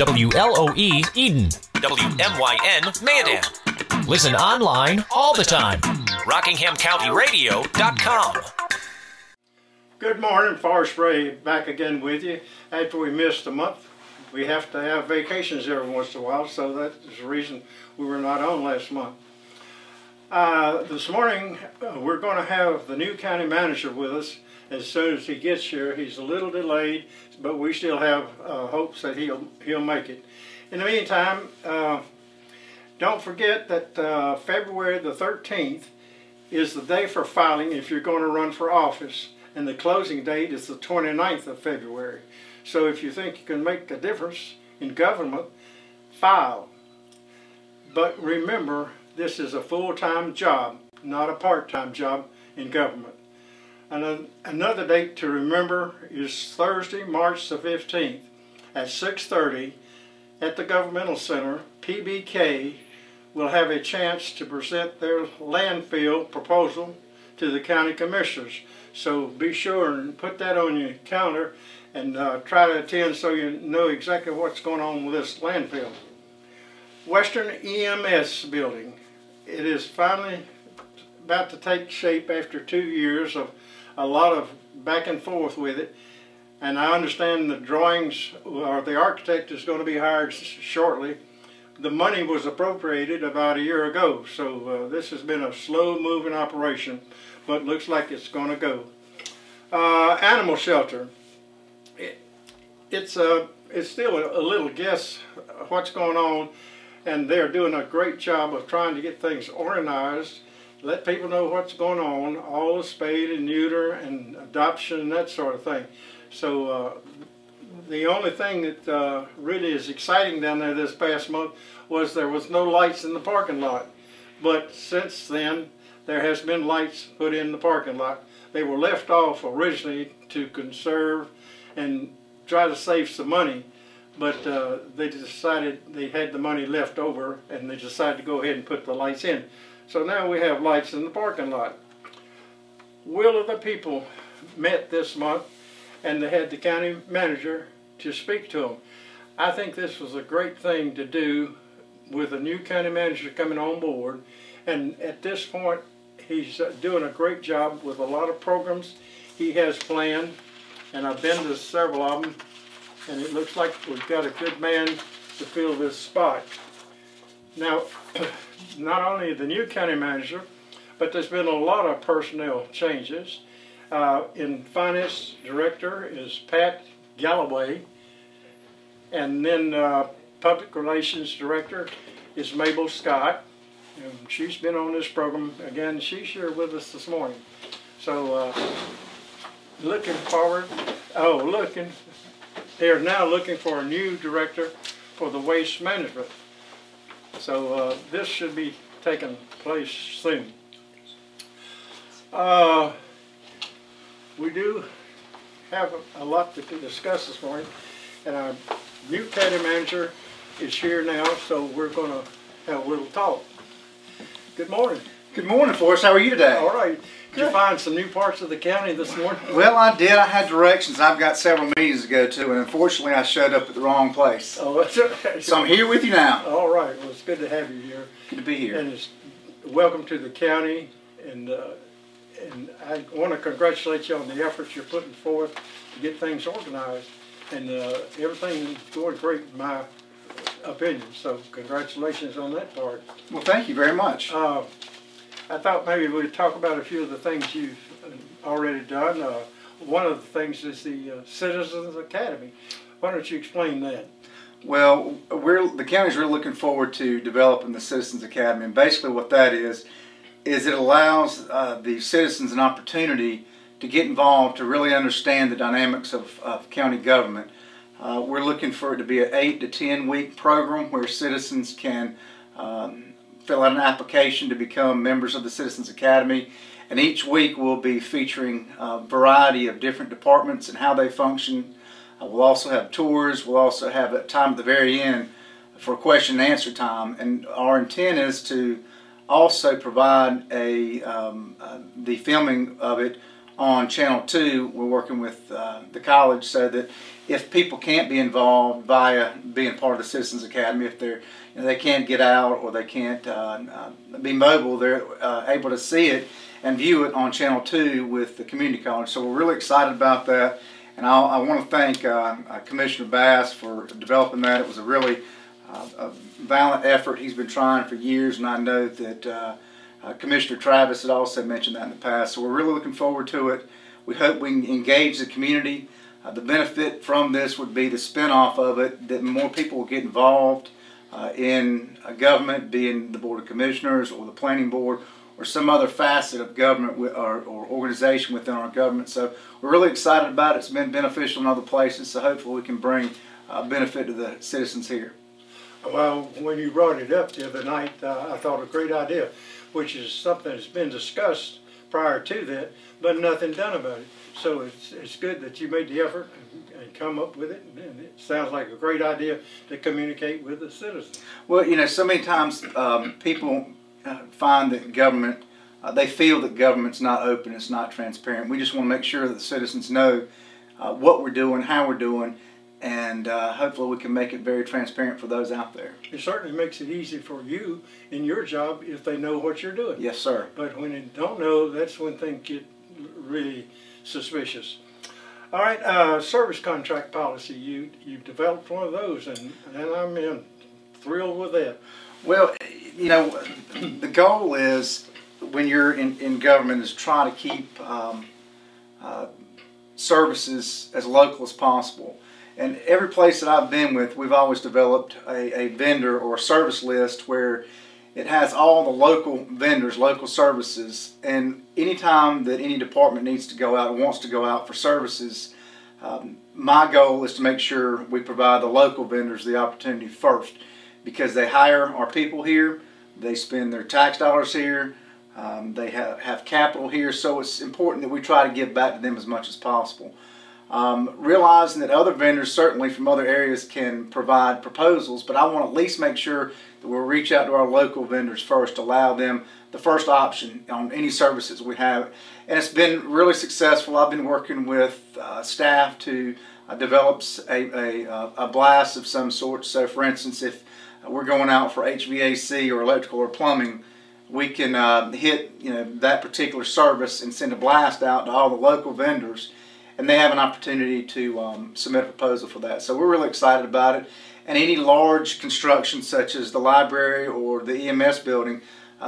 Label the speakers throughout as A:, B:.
A: WLOE Eden, WMYN Mayadan. Listen online all the time. RockinghamCountyRadio.com.
B: Good morning, Forest Bray back again with you. After we missed a month, we have to have vacations every once in a while, so that's the reason we were not on last month. This morning, we're going to have the new county manager with us as soon as he gets here. He's a little delayed, but we still have hopes that he'll make it. In the meantime, don't forget that February the 13th is the day for filing if you're going to run for office, and the closing date is the 29th of February. So if you think you can make a difference in government, file. But remember, this is a full-time job, not a part-time job in government. And another date to remember is Thursday, March the 15th at 6:30 at the Governmental Center. PBK will have a chance to present their landfill proposal to the county commissioners. So be sure and put that on your calendar and try to attend so you know exactly what's going on with this landfill. Western EMS building. It is finally about to take shape after 2 years of a lot of back and forth with it, and I understand the drawings, or the architect is going to be hired shortly. The money was appropriated about a year ago, so this has been a slow moving operation, but looks like it's going to go. Animal shelter. It's still a little guess what's going on, and they're doing a great job of trying to get things organized, let people know what's going on, all the spade and neuter and adoption and that sort of thing. So the only thing that really is exciting down there this past month was there was no lights in the parking lot. But since then, there has been lights put in the parking lot. They were left off originally to conserve and try to save some money, but they decided they had the money left over, and they decided to go ahead and put the lights in. So now we have lights in the parking lot. Will of the People met this month, and they had the county manager to speak to them. I think this was a great thing to do with a new county manager coming on board, and at this point he's doing a great job with a lot of programs he has planned, and I've been to several of them, and it looks like we've got a good man to fill this spot. Now, not only the new county manager, but there's been a lot of personnel changes. In finance director is Pat Galloway, and then public relations director is Mabel Scott, and she's been on this program again. She's here with us this morning. So looking forward. They're now looking for a new director for the waste management. So this should be taking place soon. We do have a lot to discuss this morning, and our new county manager is here now, so we're going to have a little talk. Good morning.
C: Good morning, Forrest. How are you today?
B: All right. Did you find some new parts of the county this morning?
C: Well, I did. I had directions. I've got several meetings to go to, and unfortunately I showed up at the wrong place.
B: Oh, that's okay.
C: So I'm here with you now.
B: All right. Well, it's good to have you here.
C: Good to be here.
B: And welcome to the county, and I want to congratulate you on the efforts you're putting forth to get things organized, and everything is going great in my opinion. So congratulations on that part.
C: Well, thank you very much.
B: I thought maybe we'd talk about a few of the things you've already done. One of the things is the Citizens Academy. Why don't you explain that?
C: Well, the county's really looking forward to developing the Citizens Academy, and basically what that is it allows the citizens an opportunity to get involved, to really understand the dynamics of county government. We're looking for it to be an 8 to 10 week program where citizens can fill out an application to become members of the Citizens Academy, and each week we'll be featuring a variety of different departments and how they function. We'll also have tours. We'll also have a time at the very end for question and answer time, and our intent is to also provide the filming of it on Channel 2, we're working with the college so that if people can't be involved via being part of the Citizens Academy, if they're they can't get out or they can't be mobile, they're able to see it and view it on Channel 2 with the community college. So we're really excited about that, and I want to thank Commissioner Bass for developing that. It was a really a valiant effort. He's been trying for years, and I know that Commissioner Travis had also mentioned that in the past. So we're really looking forward to it. We hope we can engage the community. The benefit from this would be the spinoff of it, that more people will get involved in government, being the Board of Commissioners or the Planning Board or some other facet of government or organization within our government. So we're really excited about it. It's been beneficial in other places, so hopefully we can bring benefit to the citizens here.
B: Well, when you brought it up the other night, I thought a great idea, which is something that's been discussed prior to that, but nothing done about it. So it's good that you made the effort and come up with it, and it sounds like a great idea to communicate with the citizens.
C: Well, so many times people find that government, they feel that government's not open, it's not transparent. We just want to make sure that the citizens know what we're doing, how we're doing, and hopefully we can make it very transparent for those out there.
B: It certainly makes it easy for you in your job if they know what you're doing.
C: Yes, sir.
B: But when they don't know, that's when things get really suspicious. All right, service contract policy. You've developed one of those, and I'm thrilled with that.
C: Well, the goal is when you're in government is try to keep services as local as possible. And every place that I've been with, we've always developed a vendor or a service list where it has all the local vendors, local services, and anytime that any department needs to go out or wants to go out for services, my goal is to make sure we provide the local vendors the opportunity first, because they hire our people here, they spend their tax dollars here, they have capital here, so it's important that we try to give back to them as much as possible. Realizing that other vendors certainly from other areas can provide proposals, but I want to at least make sure that we'll reach out to our local vendors first, allow them the first option on any services we have. And it's been really successful. I've been working with staff to develop a blast of some sort. So for instance, if we're going out for HVAC or electrical or plumbing, we can hit that particular service and send a blast out to all the local vendors, and they have an opportunity to submit a proposal for that. So we're really excited about it. And any large construction such as the library or the EMS building,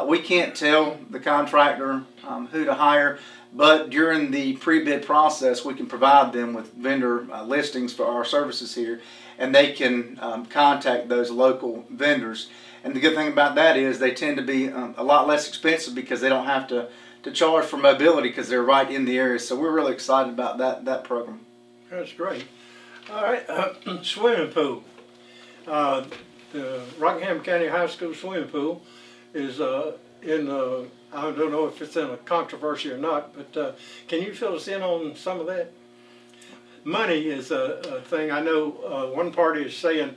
C: we can't tell the contractor who to hire, but during the pre-bid process we can provide them with vendor listings for our services here, and they can contact those local vendors. And the good thing about that is they tend to be a lot less expensive because they don't have to charge for mobility because they're right in the area. So we're really excited about that program.
B: That's great. All right, swimming pool. The Rockingham County High School swimming pool is I don't know if it's in a controversy or not, but can you fill us in on some of that? Money is a thing. I know one party is saying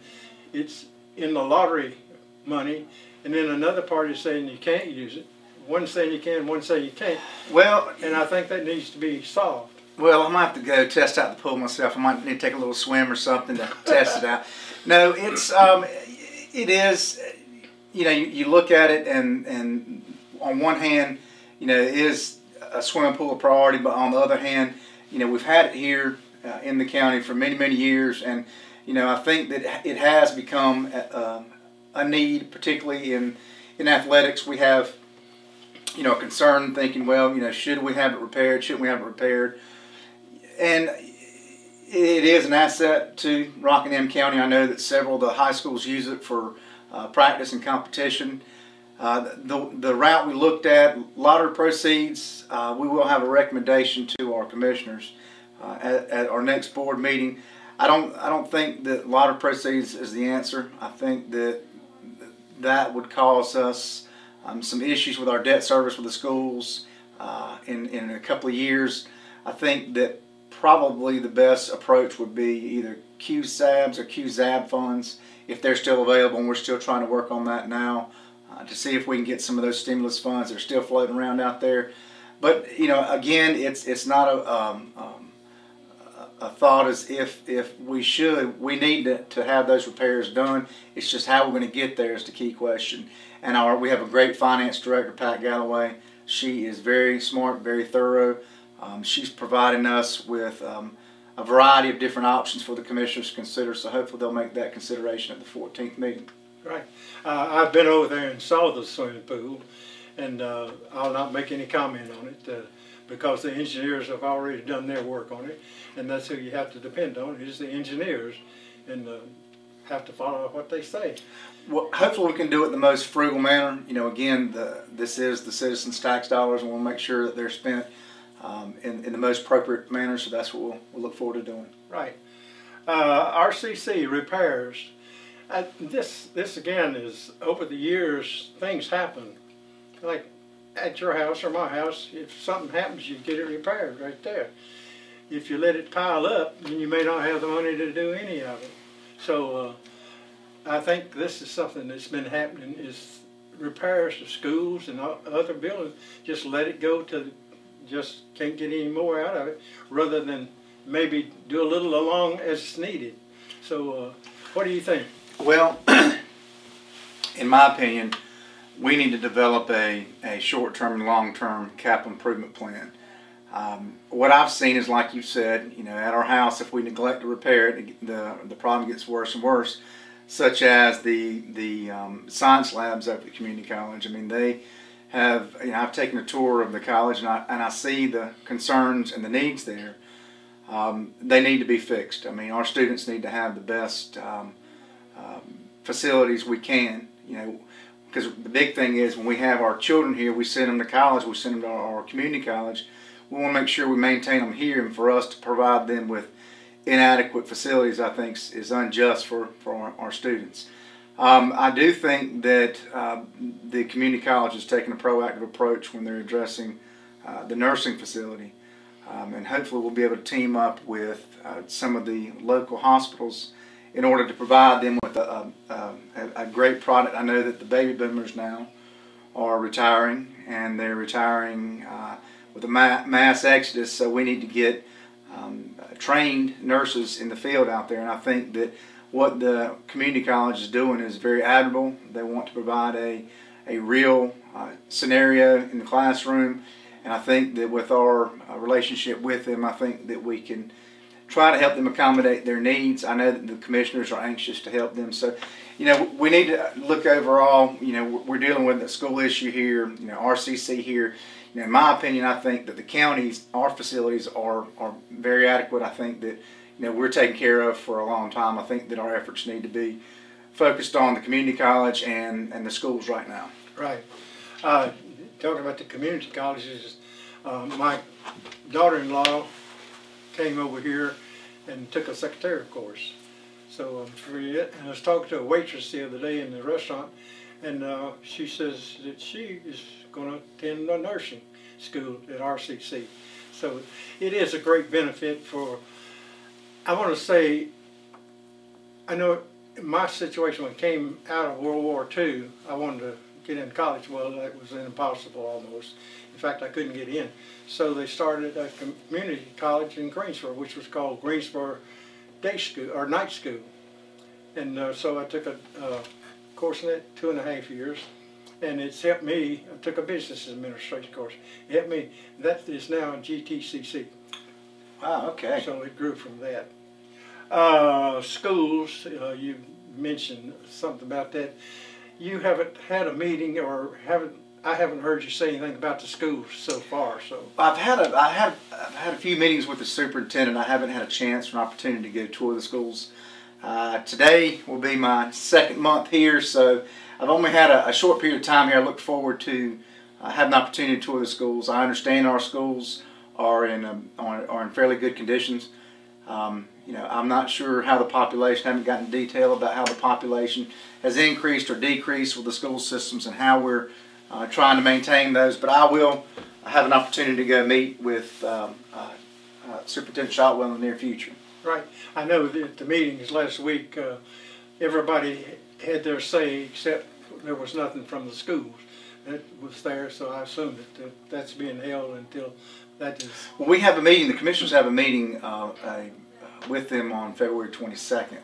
B: it's in the lottery money, and then another party is saying you can't use it. One saying you can, one saying you can't. Well, and I think that needs to be solved.
C: Well, I might have to go test out the pool myself. I might need to take a little swim or something to test it out. No, it is. You look at it, and on one hand, is a swimming pool a priority, but on the other hand, we've had it here in the county for many, many years, and I think that it has become a need, particularly in athletics. We have a concern thinking, well, should we have it repaired? Shouldn't we have it repaired? And it is an asset to Rockingham County. I know that several of the high schools use it for practice and competition. The route we looked at, lottery proceeds, we will have a recommendation to our commissioners at our next board meeting. I don't think that lottery proceeds is the answer. I think that would cause us some issues with our debt service with the schools in a couple of years. I think that probably the best approach would be either QSABs or QZAB funds if they're still available, and we're still trying to work on that now to see if we can get some of those stimulus funds that are still floating around out there. But you know, again, it's not a thought as if we need to have those repairs done. It's just how we're going to get there is the key question. And we have a great finance director, Pat Galloway. She is very smart, very thorough. She's providing us with a variety of different options for the commissioners to consider. So hopefully they'll make that consideration at the 14th meeting.
B: Right. I've been over there and saw the swimming pool, and I'll not make any comment on it because the engineers have already done their work on it, and that's who you have to depend on is the engineers, and have to follow what they say.
C: Well, hopefully we can do it in the most frugal manner. You know, again, this is the citizens' tax dollars, and we'll make sure that they're spent in the most appropriate manner. So that's what we'll look forward to doing.
B: Right. RCC repairs. This again is over the years things happen. Like at your house or my house, if something happens, you get it repaired right there. If you let it pile up, then you may not have the money to do any of it. So I think this is something that's been happening is repairs to schools and other buildings. Just let it go to just can't get any more out of it, rather than maybe do a little along as it's needed. So what do you think?
C: Well, in my opinion, we need to develop a short-term and long-term capital improvement plan. What I've seen is, like you said, you know, at our house, if we neglect to repair it, the problem gets worse and worse. Such as the science labs up at community college. I mean, they have. You know, I've taken a tour of the college, and I see the concerns and the needs there. They need to be fixed. I mean, our students need to have the best facilities we can. You know, because the big thing is when we have our children here, we send them to college, we send them to our community college. We want to make sure we maintain them here, and for us to provide them with inadequate facilities, I think, is unjust for our students. I do think that the community college is taking a proactive approach when they're addressing the nursing facility. And hopefully we'll be able to team up with some of the local hospitals in order to provide them with a great product. I know that the baby boomers now are retiring, and they're retiring with a mass exodus, so we need to get trained nurses in the field out there. And I think that what the community college is doing is very admirable. They want to provide a real scenario in the classroom, and I think that with our relationship with them, I think that we can try to help them accommodate their needs. I know that the commissioners are anxious to help them. So, you know, we need to look overall. You know, we're dealing with a school issue here, you know, RCC here. You know, in my opinion, I think that the counties, our facilities are very adequate. I think that, you know, we're taken care of for a long time. I think that our efforts need to be focused on the community college and the schools right now.
B: Right. Talking about the community colleges, my daughter-in-law came over here and took a secretarial course. So and I was talking to a waitress the other day in the restaurant, and she says that she is going to attend a nursing school at RCC. So it is a great benefit for, I want to say, I know my situation when I came out of World War II, I wanted to get in college. Well, that was impossible almost. In fact, I couldn't get in. So they started a community college in Greensboro, which was called Greensboro Day School or Night School. And so I took a course in that 2.5 years, and it's helped me. I took a business administration course. It helped me. That is now in GTCC.
C: Wow. Okay.
B: So it grew from that. Schools. You mentioned something about that. You haven't had a meeting, or I haven't heard you say anything about the schools so far. So
C: I've had a few meetings with the superintendent. I haven't had a chance or an opportunity to go tour the schools. Today will be my second month here, so I've only had a short period of time here. I look forward to having an opportunity to tour the schools. I understand our schools are in fairly good conditions. You know, I'm not sure how the population, haven't gotten detail about how the population has increased or decreased with the school systems and how we're trying to maintain those. But I will have an opportunity to go meet with Superintendent Shotwell in the near future.
B: right. I know that the meetings last week, everybody had their say, except there was nothing from the schools. that was there, so I assume that that's being held until that is.
C: Well, we have a meeting. The commissioners have a meeting with them on February 22nd.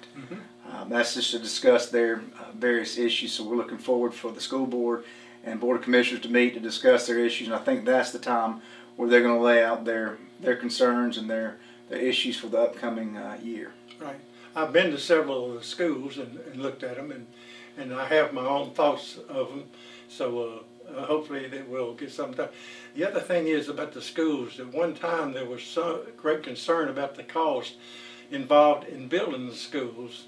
C: That's just to discuss their various issues. So we're looking forward for the school board and board of commissioners to meet to discuss their issues. And I think that's the time where they're going to lay out their concerns and their issues for the upcoming year.
B: Right. I've been to several of the schools and looked at them, and I have my own thoughts of them. So hopefully that we'll get something done. The other thing is about the schools. At one time there was some great concern about the cost involved in building the schools,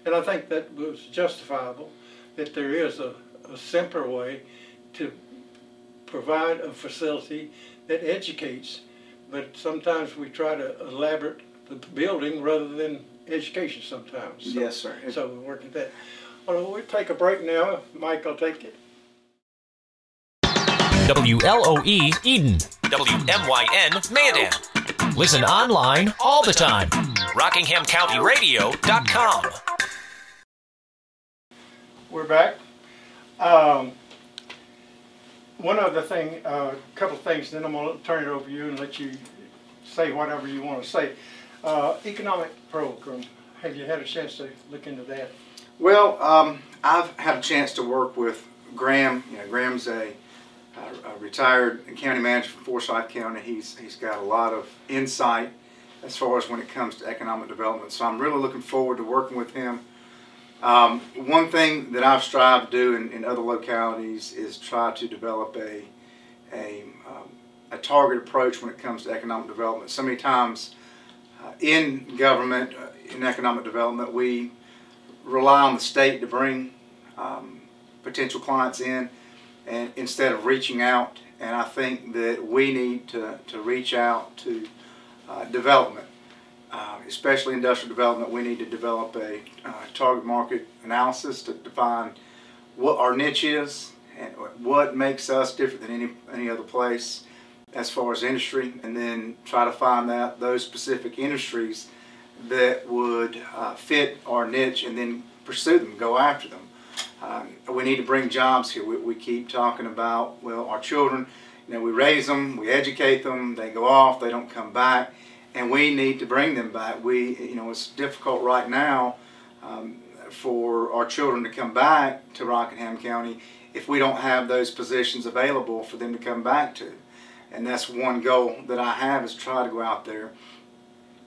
B: and I think that was justifiable, that there is a simpler way to provide a facility that educates, but sometimes we try to elaborate the building rather than education sometimes. So,
C: yes, sir.
B: So we're working at that. Well, we'll take a break now. Mike, I'll take it.
A: WLOE Eden. WMYN Mayadan. Listen online all the time. RockinghamCountyRadio.com.
B: We're back. One other thing, a couple of things, then I'm going to turn it over to you and let you say whatever you want to say. Economic program, have you had a chance to look into that?
C: Well, I've had a chance to work with Graham. You know, Graham's a retired county manager from Forsyth County. He's got a lot of insight as far as when it comes to economic development. So I'm really looking forward to working with him. One thing that I've strived to do in other localities is try to develop a targeted approach when it comes to economic development. So many times in government, in economic development, we rely on the state to bring potential clients in, and instead of reaching out. And I think that we need to reach out to development, especially industrial development. We need to develop a target market analysis to define what our niche is and what makes us different than any other place as far as industry, and then try to find those specific industries that would fit our niche, and then pursue them, go after them. We need to bring jobs here. We keep talking about, well, our children, you know, we raise them, we educate them, they go off, they don't come back, and we need to bring them back. You know, it's difficult right now for our children to come back to Rockingham County if we don't have those positions available for them to come back to. And that's one goal that I have, is try to go out there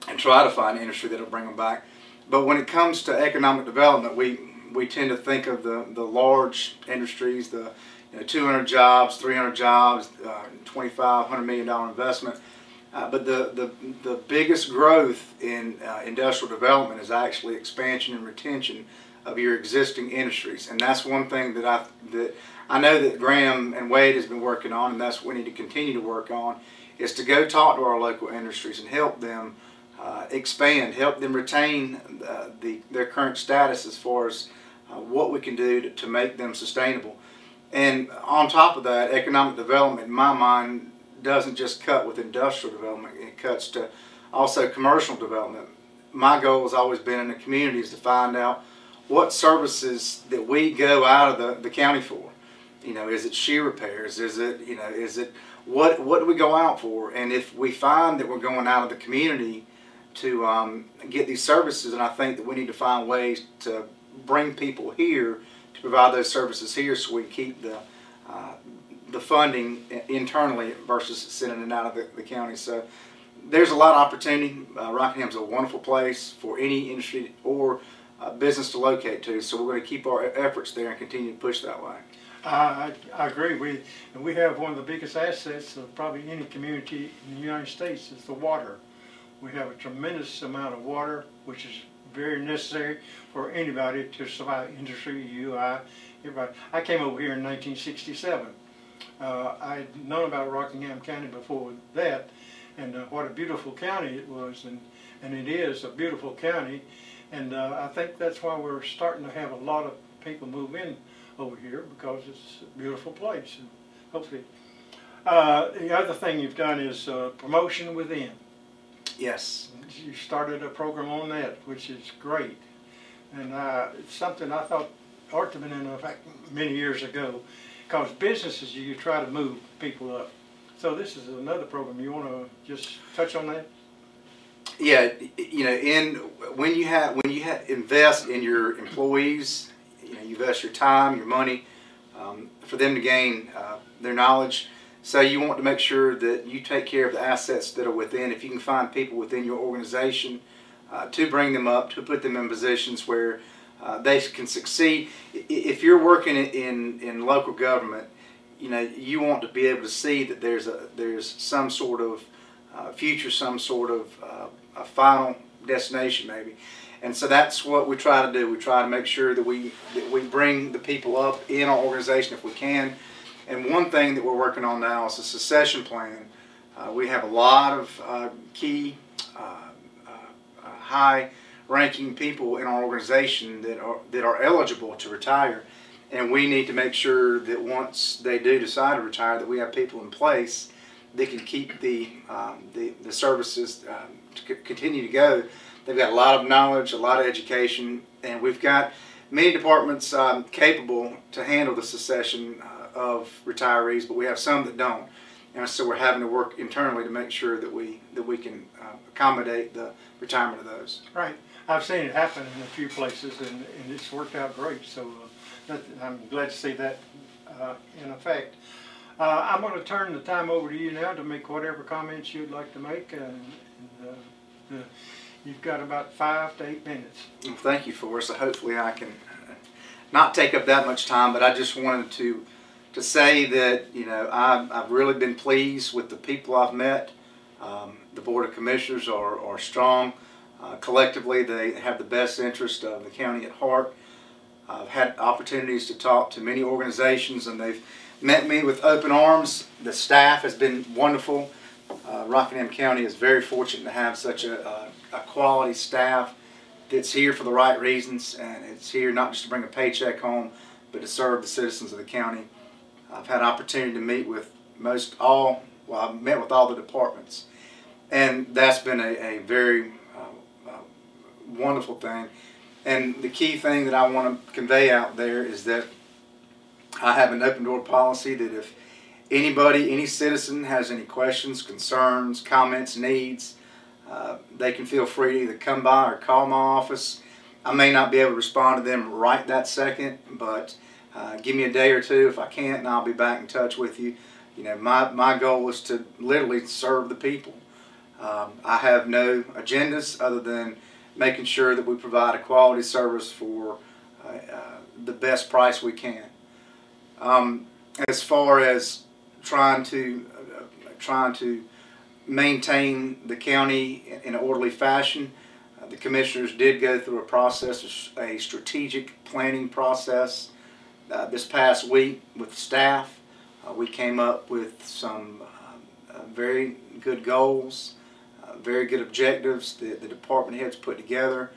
C: and try to find an industry that will bring them back. But when it comes to economic development, we tend to think of the large industries, the 200 jobs, 300 jobs, $25, $100 million investment. But the biggest growth in industrial development is actually expansion and retention of your existing industries, and that's one thing that I know that Graham and Wade has been working on, and that's what we need to continue to work on, is to go talk to our local industries and help them expand, help them retain their current status as far as what we can do to make them sustainable. And on top of that, economic development, in my mind, doesn't just cut with industrial development, it cuts to also commercial development. My goal has always been in the communities to find out what services that we go out of the county for. You know, is it shear repairs? Is it what do we go out for? And if we find that we're going out of the community to get these services, and I think that we need to find ways to bring people here to provide those services here, so we keep the funding internally versus sending it out of the county. So there's a lot of opportunity. Rockingham's a wonderful place for any industry or business to locate to, so we're going to keep our efforts there and continue to push that way.
B: I agree. We have one of the biggest assets of probably any community in the United States is the water. We have a tremendous amount of water, which is very necessary for anybody to survive, industry, you, I, everybody. I came over here in 1967. I'd known about Rockingham County before that, and what a beautiful county it was, and it is a beautiful county, and I think that's why we're starting to have a lot of people move in over here, because it's a beautiful place, and hopefully. The other thing you've done is promotion within.
C: Yes.
B: You started a program on that, which is great, and it's something I thought ought to have been in effect many years ago. because businesses, you try to move people up. So this is another program. You want to just touch on that?
C: Yeah, you know, when you invest in your employees, you know, you invest your time, your money, for them to gain their knowledge. So you want to make sure that you take care of the assets that are within. If you can find people within your organization to bring them up, to put them in positions where they can succeed. If you're working in local government, you know, you want to be able to see that there's some sort of future, some sort of a final destination maybe. And so that's what we try to do. We try to make sure that we bring the people up in our organization if we can. And one thing that we're working on now is a succession plan. We have a lot of key high-ranking people in our organization that are eligible to retire, and we need to make sure that once they do decide to retire, that we have people in place that can keep the services to continue to go. They've got a lot of knowledge, a lot of education, and we've got many departments capable to handle the succession of retirees, but we have some that don't. And so we're having to work internally to make sure that we can accommodate the retirement of those.
B: Right. I've seen it happen in a few places, and it's worked out great. So I'm glad to see that in effect. I'm going to turn the time over to you now to make whatever comments you'd like to make. You've got about 5 to 8 minutes.
C: Well, thank you, Forrest. So hopefully I can not take up that much time, but I just wanted to say that, you know, I've really been pleased with the people I've met. The Board of Commissioners are strong. Collectively, they have the best interest of the county at heart. I've had opportunities to talk to many organizations, and they've met me with open arms. The staff has been wonderful. Rockingham County is very fortunate to have such a quality staff that's here for the right reasons, and it's here not just to bring a paycheck home, but to serve the citizens of the county. I've had an opportunity to meet with I've met with all the departments, and that's been a very wonderful thing. And the key thing that I want to convey out there is that I have an open door policy that if any citizen has any questions, concerns, comments, needs, they can feel free to either come by or call my office. I may not be able to respond to them right that second, but give me a day or two if I can't, and I'll be back in touch with you. You know, my goal is to literally serve the people. I have no agendas other than making sure that we provide a quality service for the best price we can. As far as trying to maintain the county in an orderly fashion, the commissioners did go through a process, a strategic planning process. This past week with staff, we came up with some very good goals, very good objectives that the department heads put together.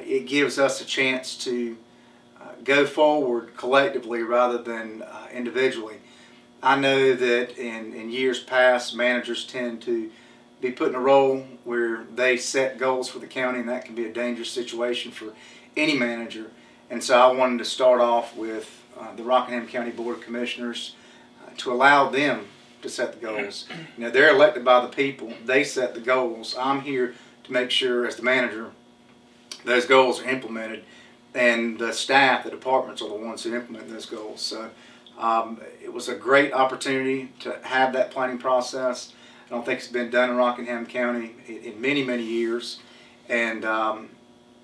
C: It gives us a chance to go forward collectively rather than individually. I know that in years past, managers tend to be put in a role where they set goals for the county, and that can be a dangerous situation for any manager. And so I wanted to start off with the Rockingham County Board of Commissioners to allow them to set the goals. You know, they're elected by the people. They set the goals. I'm here to make sure, as the manager, those goals are implemented, and the staff, the departments, are the ones who implement those goals. So it was a great opportunity to have that planning process. I don't think it's been done in Rockingham County in many, many years, and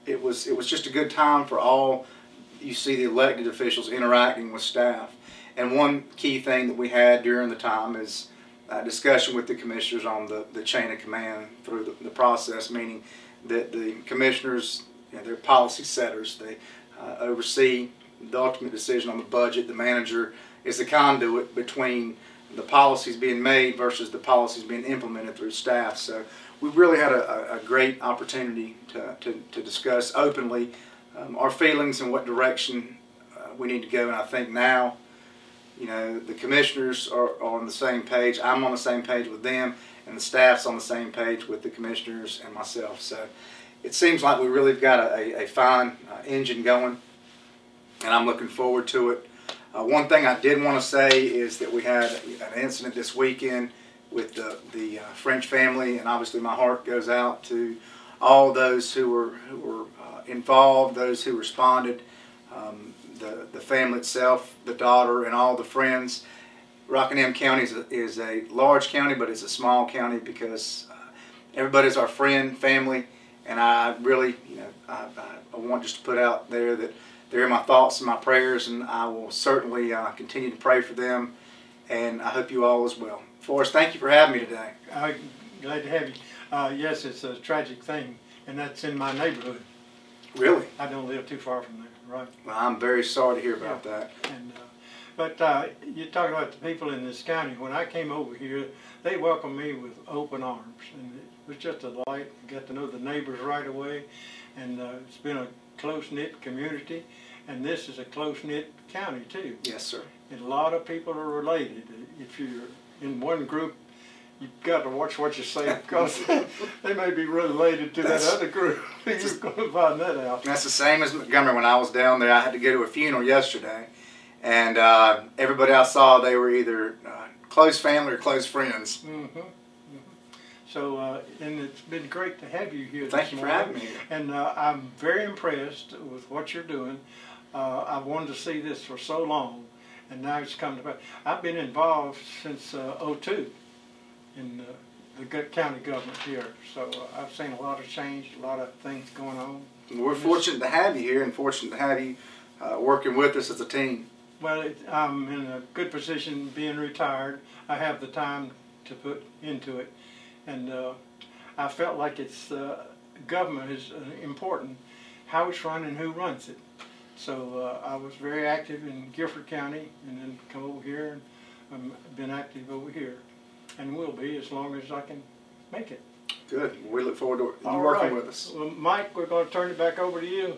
C: it was just a good time for all. You see the elected officials interacting with staff. And one key thing that we had during the time is discussion with the commissioners on the chain of command through the process, meaning that the commissioners, you know, they're policy setters. They oversee the ultimate decision on the budget. The manager is the conduit between the policies being made versus the policies being implemented through staff. So we really had a great opportunity to discuss openly our feelings and what direction we need to go. And I think now, you know, the commissioners are on the same page. I'm on the same page with them, and the staff's on the same page with the commissioners and myself. So it seems like we really got a fine engine going, and I'm looking forward to it. One thing I did want to say is that we had an incident this weekend with the French family, and obviously my heart goes out to all those who were involved, those who responded, the family itself, the daughter, and all the friends. Rockingham County is a large county, but it's a small county because everybody's our friend, family, and I really, I want just to put out there that they're in my thoughts and my prayers, and I will certainly continue to pray for them, and I hope you all as well. Forrest, thank you for having me today.
B: Glad to have you. Yes, it's a tragic thing, and that's in my neighborhood.
C: Really?
B: I don't live too far from there, right?
C: Well, I'm very sorry to hear about that.
B: And, but you're talking about the people in this county. When I came over here, they welcomed me with open arms, and it was just a delight. I got to know the neighbors right away, and it's been a close-knit community, and this is a close-knit county too.
C: Yes, sir.
B: And a lot of people are related. If you're in one group, you've got to watch what you say because they may be related to that other group. You're going to find that out.
C: That's the same as Montgomery. When I was down there, I had to go to a funeral yesterday, and everybody I saw, they were either close family or close friends.
B: Mm-hmm. So, and it's been great to have you here.
C: Thank you for having me here.
B: And I'm very impressed with what you're doing. I've wanted to see this for so long, and now it's come to pass. I've been involved since '02 in the county government here, so I've seen a lot of change, a lot of things going on.
C: We're fortunate to have you here, and fortunate to have you working with us as a team.
B: Well, I'm in a good position being retired. I have the time to put into it. And I felt like it's government is important, how it's run and who runs it. So I was very active in Gifford County, and then come over here, and I've been active over here, and will be as long as I can make it.
C: Good. We look forward to you
B: All
C: working
B: right.
C: with us.
B: Well, Mike, we're going to turn it back over to you.